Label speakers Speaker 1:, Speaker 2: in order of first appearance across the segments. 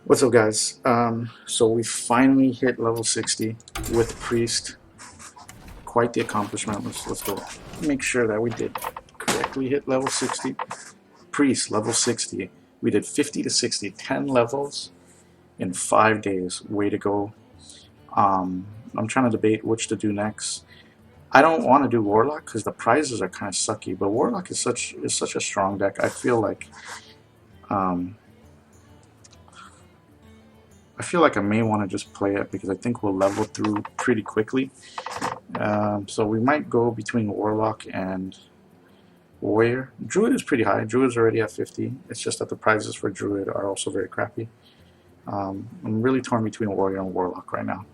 Speaker 1: What's up, guys? So we finally hit level 60 with Priest. Quite the accomplishment. Let's go make sure that we did correctly hit level 60. Priest, level 60. We did 50 to 60, 10 levels in 5 days. Way to go. I'm trying to debate which to do next. I don't want to do Warlock because the prizes are kind of sucky, but Warlock is such a strong deck. I feel like I may want to just play it because I think we'll level through pretty quickly. So we might go between Warlock and Warrior. Druid is pretty high. Druid's already at 50. It's just that the prizes for Druid are also very crappy. I'm really torn between Warrior and Warlock right now.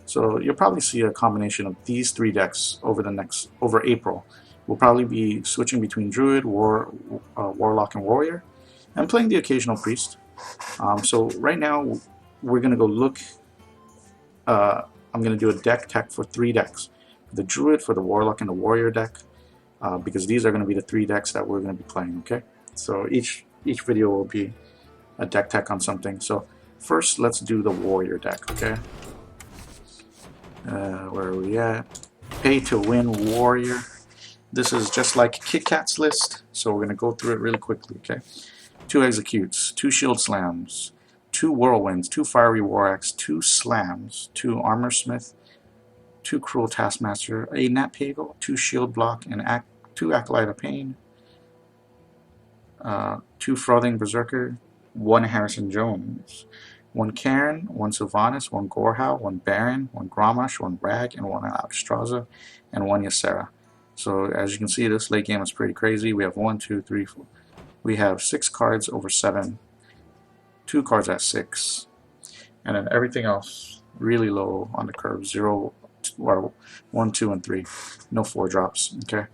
Speaker 1: So you'll probably see a combination of these three decks over April. We'll probably be switching between Druid, Warlock, and Warrior, and playing the occasional Priest. So right now we're gonna go look. I'm gonna do a deck tech for 3 decks: the Druid, for the Warlock, and the Warrior deck, because these are gonna be the 3 decks that we're gonna be playing. Okay, so each video will be a deck tech on something. So first, let's do the Warrior deck. Okay, where are we at? Pay to win Warrior. This is just like Kit Kat's list, so we're gonna go through it really quickly. Okay, 2 executes, 2 shield slams, 2 whirlwinds, 2 fiery war axe, 2 slams, 2 armor smith, 2 cruel taskmaster, a nat pagal, 2 shield block, and 2 acolyte of pain, 2 frothing berserker, 1 Harrison Jones, 1 Karen, 1 Sylvanas, 1 Gorhau, 1 Baron, 1 Grommash, 1 Rag, and 1 Alexstrasza, and 1 Ysera. So as you can see, this late game is pretty crazy. We have 1, 2, 3, 4. We have 6 cards over 7, 2 cards at 6, and then everything else really low on the curve. 0, or 1, 2, and 3. No 4 drops. Okay.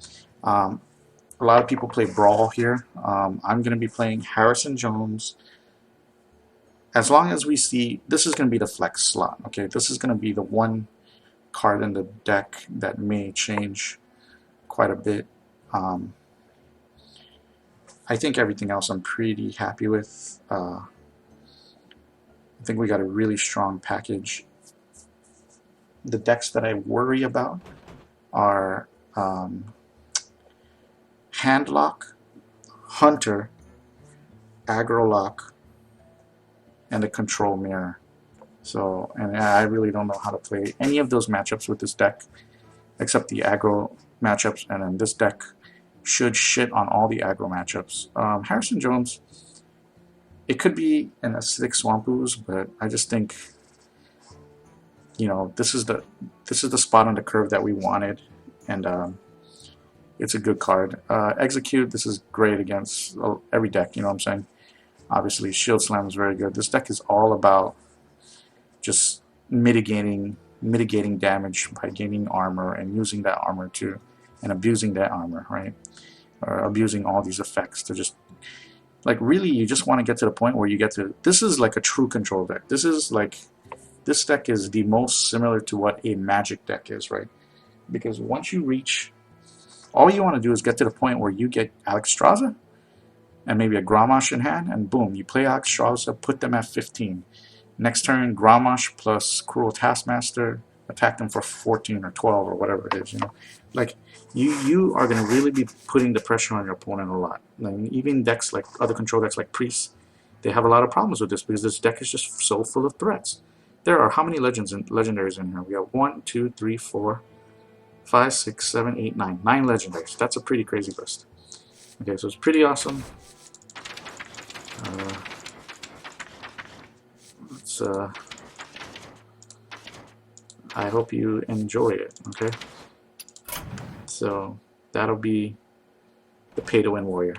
Speaker 1: A lot of people play Brawl here. I'm going to be playing Harrison Jones. As long as we see, this is going to be the flex slot. Okay, this is going to be the one card in the deck that may change quite a bit. I think everything else I'm pretty happy with. I think we got a really strong package. The decks that I worry about are Handlock, Hunter, Aggro Lock, and the Control Mirror. So, and I really don't know how to play any of those matchups with this deck, except the aggro matchups, and then this deck should shit on all the aggro matchups. Harrison Jones, it could be an acidic swamp ooze, but I just think, you know, this is the spot on the curve that we wanted, and it's a good card. Execute, this is great against every deck, you know what I'm saying? Obviously, Shield Slam is very good. This deck is all about just mitigating damage by gaining armor and using that armor to, and abusing that armor, right? Or abusing all these effects to just, like, really, you just want to get to the point where you get to, this is like a true control deck. This deck is the most similar to what a Magic deck is, right? Because once you reach, all you want to do is get to the point where you get Alexstrasza and maybe a Grommash in hand, and boom, you play Alexstrasza, put them at 15. Next turn, Grommash plus Cruel Taskmaster, attack them for 14 or 12 or whatever it is, you know. Like, you are going to really be putting the pressure on your opponent a lot. Like, even decks like, other control decks like Priest, they have a lot of problems with this because this deck is just so full of threats. There are how many legendaries in here? We have 1, 2, 3, 4, 5, 6, 7, 8, 9. 9 legendaries. That's a pretty crazy list. Okay, so it's pretty awesome. I hope you enjoy it. Okay, so that'll be the Pay to Win Warrior.